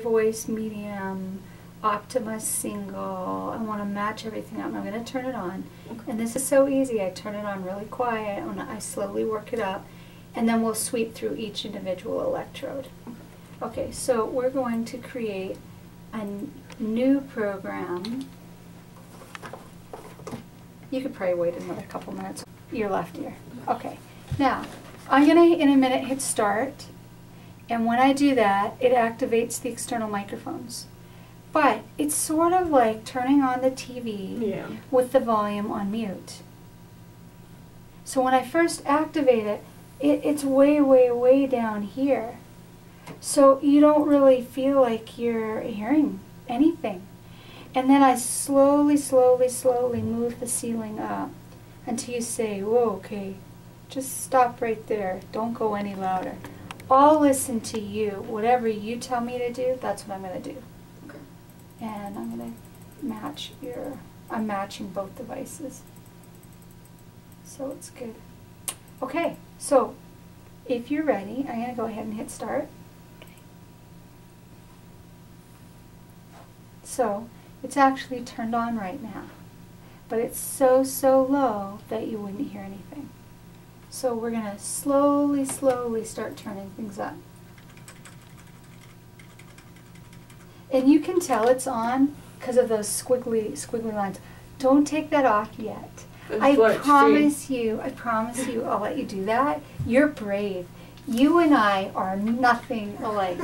voice medium, Optima single. I want to match everything up. I'm going to turn it on. Okay. And this is so easy. I turn it on really quiet and I slowly work it up. And then we'll sweep through each individual electrode. Okay, so we're going to create a new program. You could probably wait another couple minutes. Your left ear. Okay. Now, I'm going to, in a minute, hit start. And when I do that, it activates the external microphones. But it's sort of like turning on the TV with the volume on mute. So when I first activate it, it's way, way, way down here. So you don't really feel like you're hearing anything. And then I slowly, slowly, slowly move the ceiling up until you say, whoa, okay, just stop right there. Don't go any louder. I'll listen to you. Whatever you tell me to do, that's what I'm going to do. Okay. And I'm going to match I'm matching both devices. So it's good. Okay, so if you're ready, I'm going to go ahead and hit start. So it's actually turned on right now, but it's so, so low that you wouldn't hear anything. So we're going to slowly, slowly start turning things up. And you can tell it's on because of those squiggly lines. Don't take that off yet. I promise you, I'll let you do that. You're brave. You and I are nothing alike.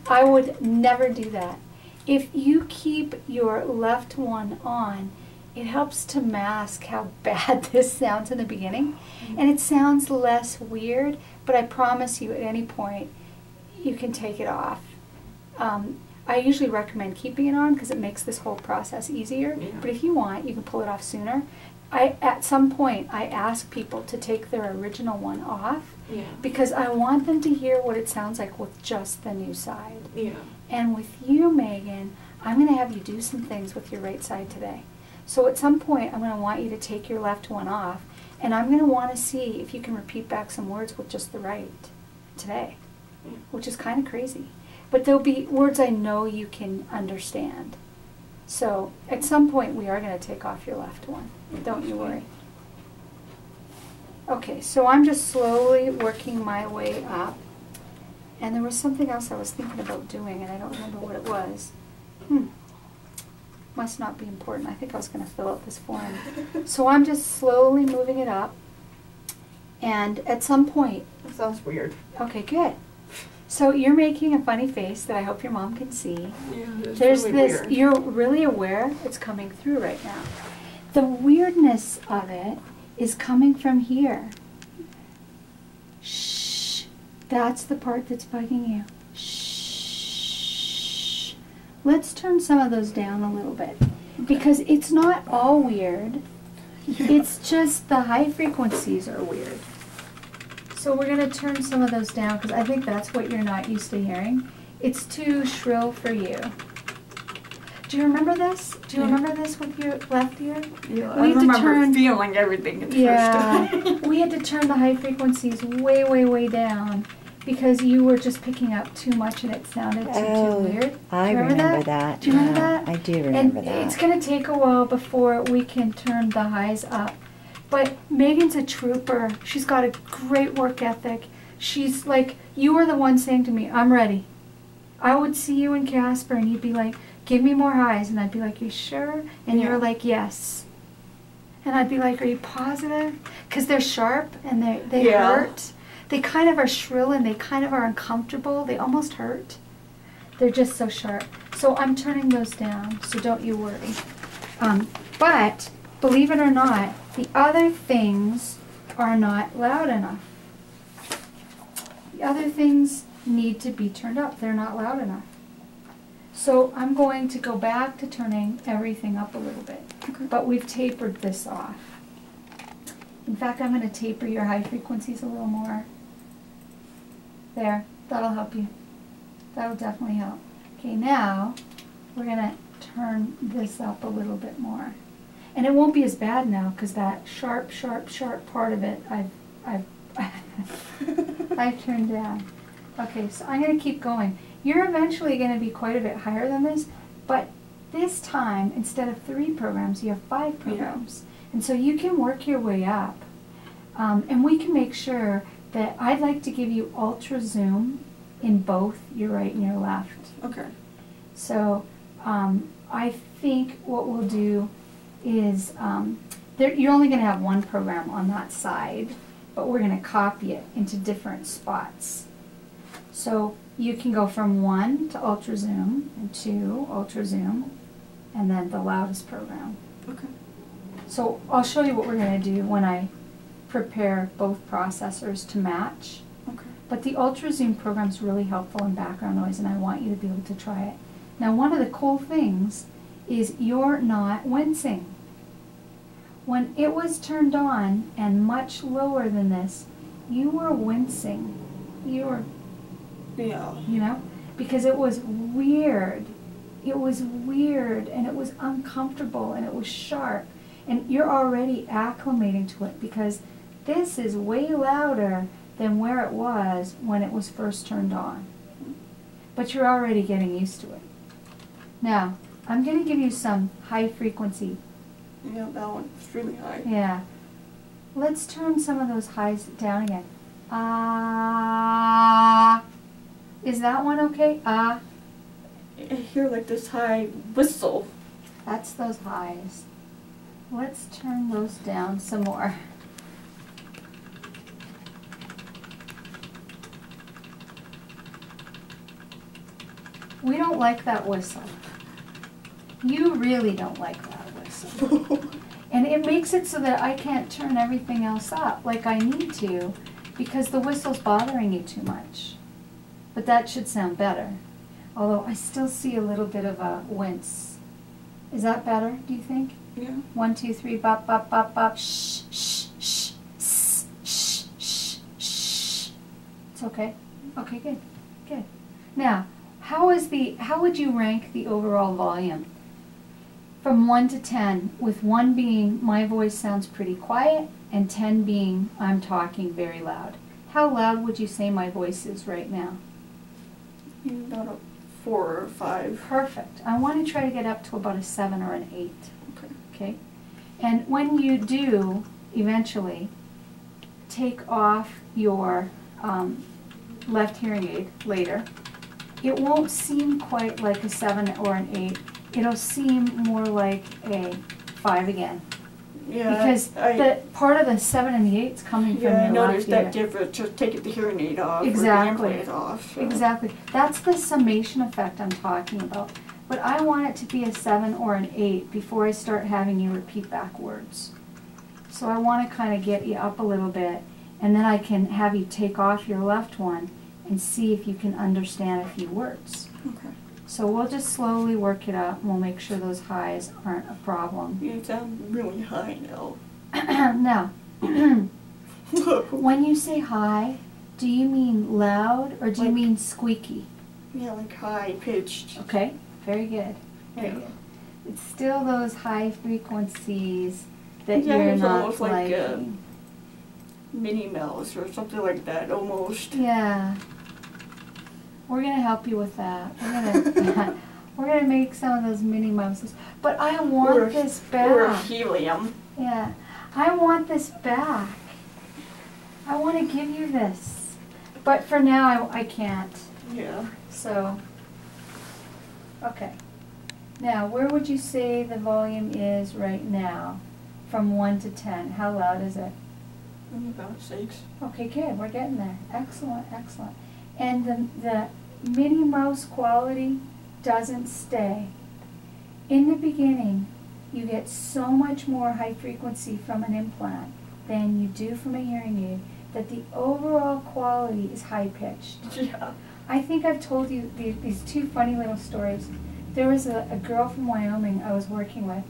I would never do that. If you keep your left one on, it helps to mask how bad this sounds in the beginning. And it sounds less weird, but I promise you at any point you can take it off. I usually recommend keeping it on because it makes this whole process easier. Yeah. But if you want, you can pull it off sooner. At some point, I ask people to take their original one off because I want them to hear what it sounds like with just the new side. Yeah. And with you, Megan, I'm going to have you do some things with your right side today. So at some point, I'm going to want you to take your left one off, and I'm going to want to see if you can repeat back some words with just the right today, which is kind of crazy. But there'll be words I know you can understand. So at some point, we are going to take off your left one. Don't you worry. Okay, so I'm just slowly working my way up. And there was something else I was thinking about doing, and I don't remember what it was. Must not be important. I think I was going to fill out this form. So I'm just slowly moving it up. And at some point... That sounds weird. Okay, good. So you're making a funny face that I hope your mom can see. Yeah, There's really this, weird. You're really aware it's coming through right now. The weirdness of it is coming from here. Shh. That's the part that's bugging you. Shh. Let's turn some of those down a little bit. Because it's not all weird. It's just the high frequencies are weird. So we're going to turn some of those down because I think that's what you're not used to hearing. It's too shrill for you. Do you remember this? Do you remember this with your left ear? Yeah, I remember feeling everything at first. We had to turn the high frequencies way, way, way down because you were just picking up too much and it sounded too weird. I remember that. Do you remember that? I do remember and that. It's going to take a while before we can turn the highs up. But Megan's a trooper. She's got a great work ethic. She's like, you were the one saying to me, I'm ready. I would see you in Casper and you'd be like, give me more highs. And I'd be like, you sure? And you were like, yes. And I'd be like, are you positive? Because they're sharp and they hurt. They kind of are shrill and they kind of are uncomfortable. They almost hurt. They're just so sharp. So I'm turning those down, so don't you worry. But believe it or not, the other things are not loud enough. The other things need to be turned up. They're not loud enough. So I'm going to go back to turning everything up a little bit. But we've tapered this off. In fact, I'm going to taper your high frequencies a little more. There. That'll help you. That'll definitely help. Okay, now we're going to turn this up a little bit more. And it won't be as bad now because that sharp, sharp, sharp part of it I've turned down. Okay, so I'm going to keep going. you're eventually going to be quite a bit higher than this, but this time, instead of 3 programs, you have 5 programs. And so you can work your way up. And we can make sure that I'd like to give you ultra zoom in both your right and your left. Okay. So I think what we'll do is, you're only going to have 1 program on that side, but we're going to copy it into different spots. So you can go from 1 to ultra zoom, and 2 ultra zoom, and then the loudest program. Okay. So I'll show you what we're going to do when I prepare both processors to match. Okay. But the ultra zoom program is really helpful in background noise, and I want you to be able to try it. Now, one of the cool things is you're not wincing. When it was turned on and much lower than this, you were wincing. You were, you know, because it was weird. It was weird, and it was uncomfortable, and it was sharp. And you're already acclimating to it, because this is way louder than where it was when it was first turned on. But you're already getting used to it. Now, I'm going to give you some high frequency. Yeah, that one's really high. Yeah. Let's turn some of those highs down again. Ah. Is that one okay? Ah. I hear like this high whistle. That's those highs. Let's turn those down some more. We don't like that whistle. You really don't like that whistle. And it makes it so that I can't turn everything else up like I need to, because the whistle's bothering you too much. But that should sound better. Although I still see a little bit of a wince. Is that better, do you think? Yeah. 1, 2, 3, bop, bop, bop, bop, shh, shh, shh, shh, shh, shh, shh. It's okay? Okay, good, good. Now, how would you rank the overall volume? From 1 to 10, with 1 being my voice sounds pretty quiet, and 10 being I'm talking very loud. How loud would you say my voice is right now? About a 4 or 5. Perfect. I want to try to get up to about a 7 or an 8. Okay. Okay? And when you do, eventually, take off your left hearing aid later, it won't seem quite like a 7 or an 8. It'll seem more like a 5 again. Yeah. Because the part of the 7 and the 8 is coming from your left ear. I noticed that difference. Just take the hearing aid off. Exactly. Or the implant off. So. Exactly. That's the summation effect I'm talking about. But I want it to be a 7 or an 8 before I start having you repeat back words. So I want to kind of get you up a little bit, and then I can have you take off your left one and see if you can understand a few words. Okay. So we'll just slowly work it up, and we'll make sure those highs aren't a problem. You sound really high now. Now, when you say high, do you mean loud or do you mean squeaky? Yeah, like high pitched. Okay, very good. Very good. It's still those high frequencies that you're not liking. Minnie Mouse or something like that, almost. Yeah. We're gonna help you with that. We're gonna make some of those Minnie Mouses. But I want this back. Or a helium. Yeah. I want this back. I want to give you this. But for now, I can't. Yeah. So, okay. Now, where would you say the volume is right now? From 1 to 10. How loud is it? About 6. Okay, good. We're getting there. Excellent, excellent. And the Minnie Mouse quality doesn't stay. In the beginning, you get so much more high frequency from an implant than you do from a hearing aid that the overall quality is high pitched. Yeah. I think I've told you these 2 funny little stories. There was a girl from Wyoming I was working with,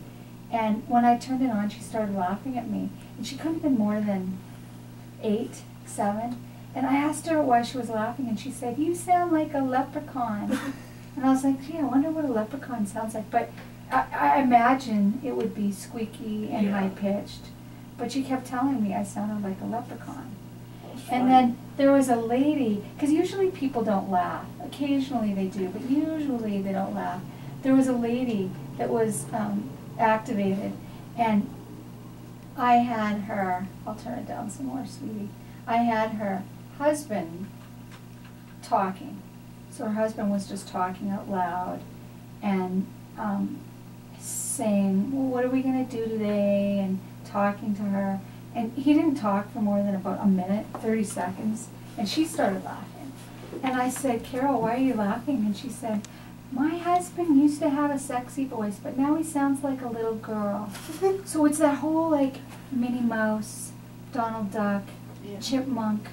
and when I turned it on, she started laughing at me. And she couldn't have been more than 8, 7. And I asked her why she was laughing, and she said, "You sound like a leprechaun." And I was like, gee, I wonder what a leprechaun sounds like. But I imagine it would be squeaky and high-pitched. But she kept telling me I sounded like a leprechaun. And then there was a lady, because usually people don't laugh. Occasionally they do, but usually they don't laugh. There was a lady that was activated, and I had her, I'll turn it down some more, sweetie. I had her husband talking. So her husband was just talking out loud and saying, well, what are we going to do today? And talking to her. And he didn't talk for more than about a minute, 30 seconds. And she started laughing. And I said, Carol, why are you laughing? And she said, my husband used to have a sexy voice, but now he sounds like a little girl. So it's that whole like Minnie Mouse, Donald Duck, Yeah. chipmunk,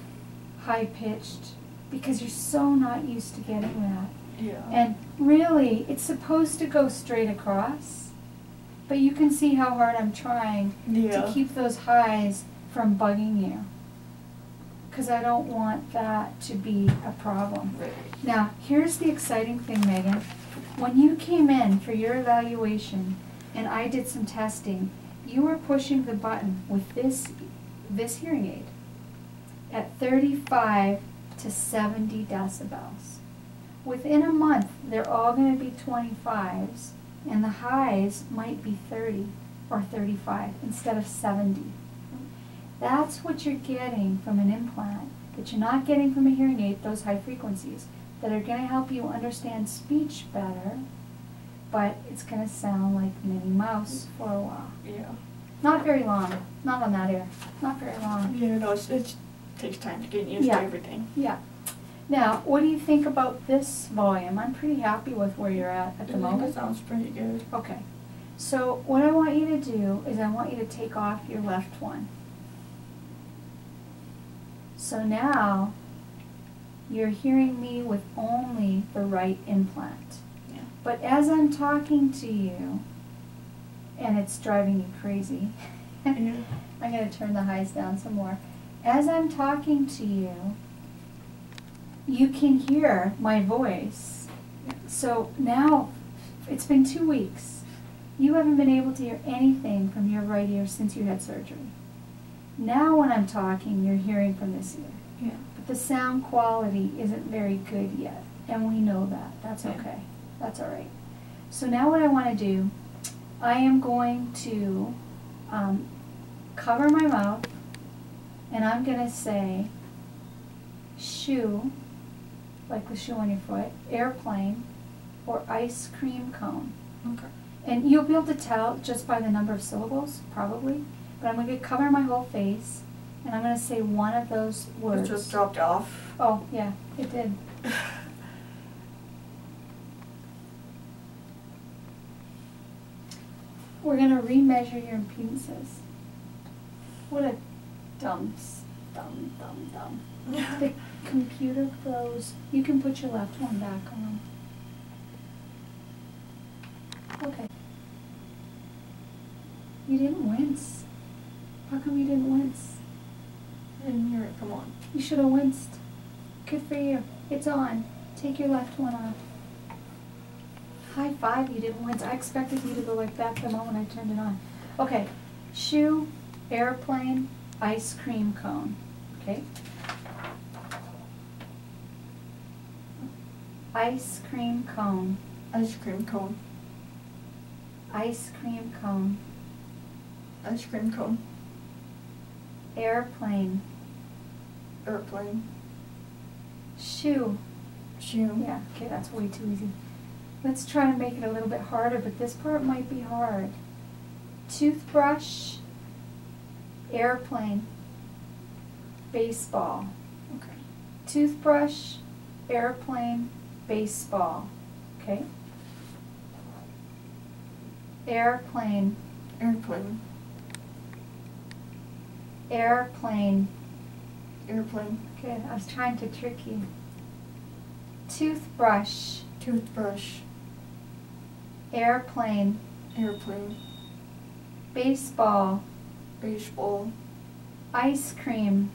high-pitched, because you're so not used to getting that. Yeah. And really, it's supposed to go straight across, but you can see how hard I'm trying to keep those highs from bugging you, because I don't want that to be a problem. Right. Now, here's the exciting thing, Megan. When you came in for your evaluation and I did some testing, you were pushing the button with this hearing aid at 35 to 70 decibels. Within a month, they're all going to be 25s, and the highs might be 30 or 35 instead of 70. That's what you're getting from an implant that you're not getting from a hearing aid, those high frequencies, that are going to help you understand speech better, but it's going to sound like Minnie Mouse for a while. Yeah. Not very long. Not on that ear. Not very long. Yeah, no, it takes time to get used Yeah. to everything. Yeah. Now, what do you think about this volume? I'm pretty happy with where you're at the I think moment. it sounds pretty good. Okay. So what I want you to do is I want you to take off your left one. So now you're hearing me with only the right implant. Yeah. But as I'm talking to you, and it's driving you crazy, Yeah. I'm going to turn the highs down some more. As I'm talking to you, you can hear my voice. So now, it's been 2 weeks. You haven't been able to hear anything from your right ear since you had surgery. Now when I'm talking, you're hearing from this ear. Yeah. But the sound quality isn't very good yet, and we know that. That's Yeah. okay. That's all right. So now what I want to do, I am going to cover my mouth, and I'm going to say shoe, like the shoe on your foot, airplane, or ice cream cone. Okay. And you'll be able to tell just by the number of syllables, probably. But I'm going to cover my whole face, and I'm going to say one of those words. It just dropped off. Oh, yeah, it did. We're going to remeasure your impedances. What a dumb. The computer froze. You can put your left one back on. Okay. You didn't wince. How come you didn't wince? I didn't hear it. Come on. You should have winced. Good for you. It's on. Take your left one off. High five, you didn't wince. I expected you to go like that the moment I turned it on. Okay. Shoe, airplane, ice cream cone. Okay? Ice cream cone. Ice cream cone. Ice cream cone. Ice cream cone. Airplane. Airplane. Shoe. Shoe. Yeah, okay, that's way too easy. Let's try to make it a little bit harder, but this part might be hard. Toothbrush. Airplane. Baseball. Okay. Toothbrush, airplane, baseball. Okay? Airplane, Airplane. airplane. Airplane. Good, I was trying to trick you. Toothbrush, Toothbrush. airplane, Airplane. baseball, Baseball. ice cream.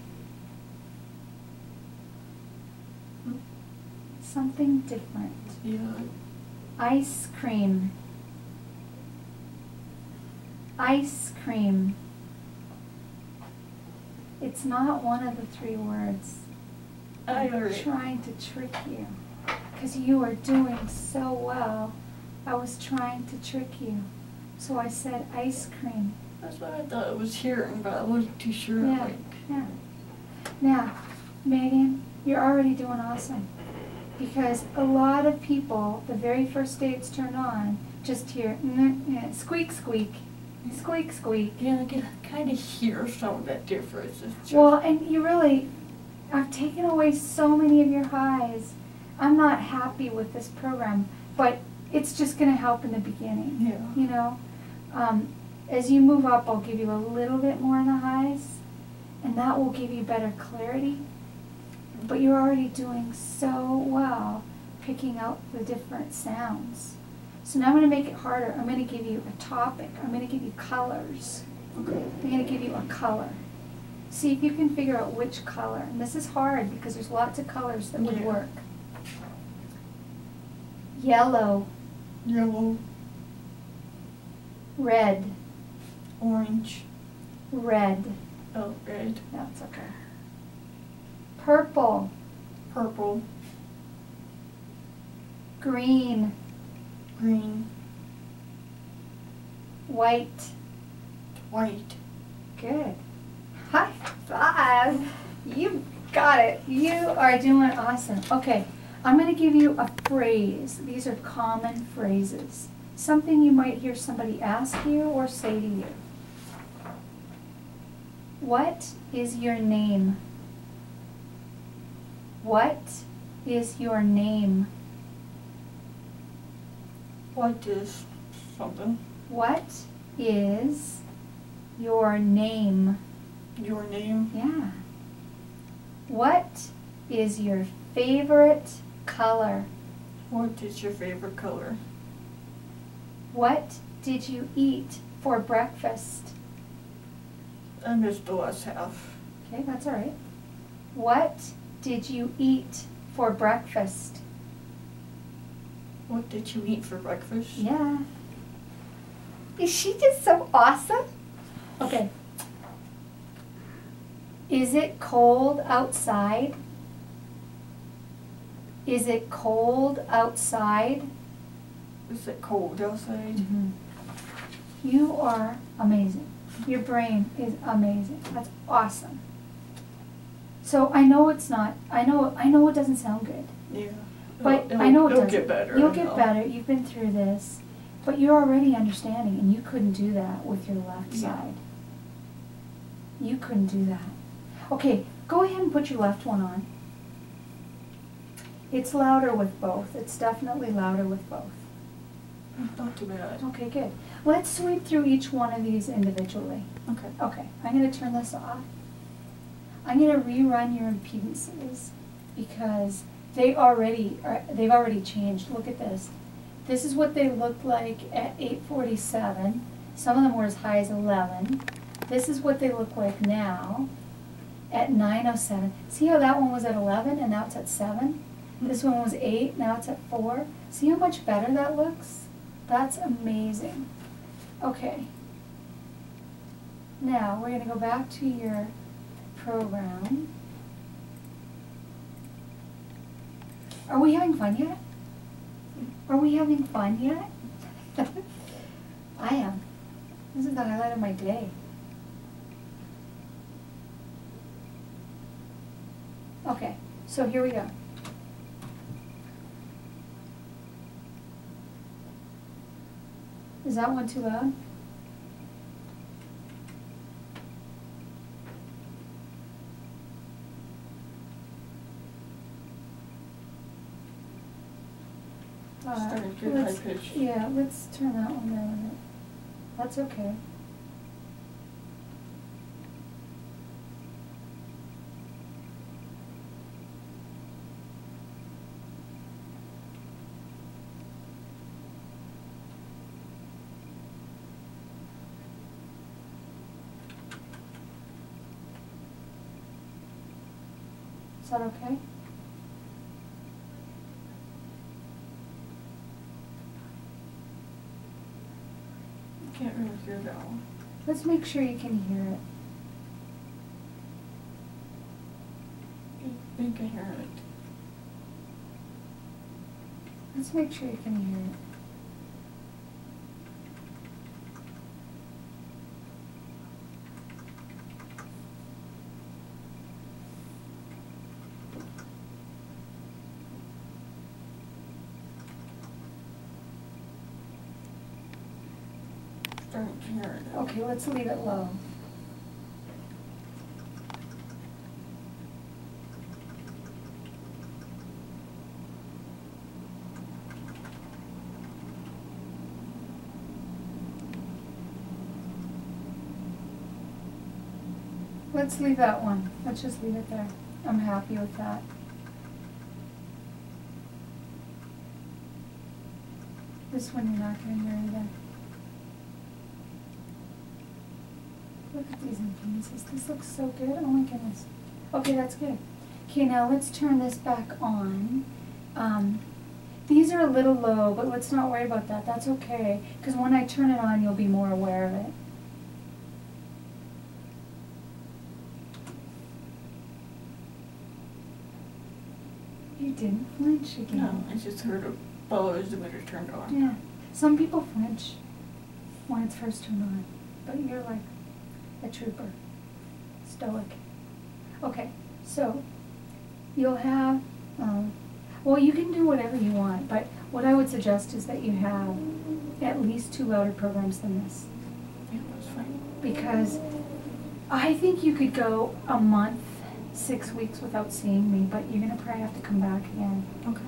Something different. Yeah. Ice cream. Ice cream. It's not one of the three words. trying to trick you. Because you are doing so well. I was trying to trick you. So I said ice cream. That's what I thought I was hearing, but I wasn't too sure. Yeah, yeah. Now, Megan, you're already doing awesome. Because a lot of people, the very first day it's turned on, just hear squeak, squeak, squeak, squeak. Yeah, I can kind of hear some of that difference. It's just, Well, and you really, I've taken away so many of your highs. I'm not happy with this program, but it's just going to help in the beginning. Yeah. You know, as you move up, I'll give you a little bit more in the highs, and that will give you better clarity. But you're already doing so well picking out the different sounds. So now I'm going to make it harder. I'm going to give you a topic. I'm going to give you colors. okay. I'm going to give you a color. See if you can figure out which color. And this is hard because there's lots of colors that would Yeah. work. Yellow, Yellow, red, orange, red. oh, red, That's okay. Purple, purple, green, green, white. white. Good. High five. You got it. You are doing awesome. Okay, I'm going to give you a phrase. These are common phrases. Something you might hear somebody ask you or say to you. What is your name? What is your name? What is something? What is your name? Your name? Yeah. What is your favorite color? What is your favorite color? What did you eat for breakfast? I missed the last half. Okay, that's all right. What did you eat for breakfast? What did you eat for breakfast? Yeah. Is she just so awesome? Okay. Is it cold outside? Is it cold outside? Is it cold outside? Mm-hmm. You are amazing. Your brain is amazing. That's awesome. So I know it's not, I know it doesn't sound good. Yeah. But I know it it'll doesn't. get better. You'll I get know. better. You've been through this. But you're already understanding, and you couldn't do that with your left Yeah. side. You couldn't do that. Okay, go ahead and put your left one on. It's louder with both. It's definitely louder with both. Not too bad. Okay, good. Let's sweep through each one of these individually. Okay. Okay, I'm going to turn this off. I'm going to rerun your impedances because they've already changed. Look at this. This is what they looked like at 847. Some of them were as high as 11. This is what they look like now at 907. See how that one was at 11 and now it's at 7? This one was 8, now it's at 4. See how much better that looks? That's amazing. Okay. Now we're going to go back to your program. Are we having fun yet? Are we having fun yet? I am. This is the highlight of my day. Okay, so here we go. Is that one too loud? Started to get high pitched. Yeah, let's turn that one down a bit. That's okay. Is that okay? Can't really hear that one. Let's make sure you can hear it. think I hear it. Let's make sure you can hear it. Don't hear it. Okay, let's leave it low. Let's leave that one. Let's just leave it there. I'm happy with that. This one you're not going to hear either. Look at these influences. This looks so good. Oh my goodness. Okay, that's good. Okay, now let's turn this back on. These are a little low, but let's not worry about that. That's okay, because when I turn it on, you'll be more aware of it. You didn't flinch again. No, I just heard a bell as the meter turned on. Yeah. Some people flinch when it's first turned on, but you're like a trooper, stoic. Okay, so you'll have, well, you can do whatever you want, but what I would suggest is that you have at least 2 louder programs than this. Yeah, that's fine. Because I think you could go a month, 6 weeks without seeing me, but you're going to probably have to come back again. Okay.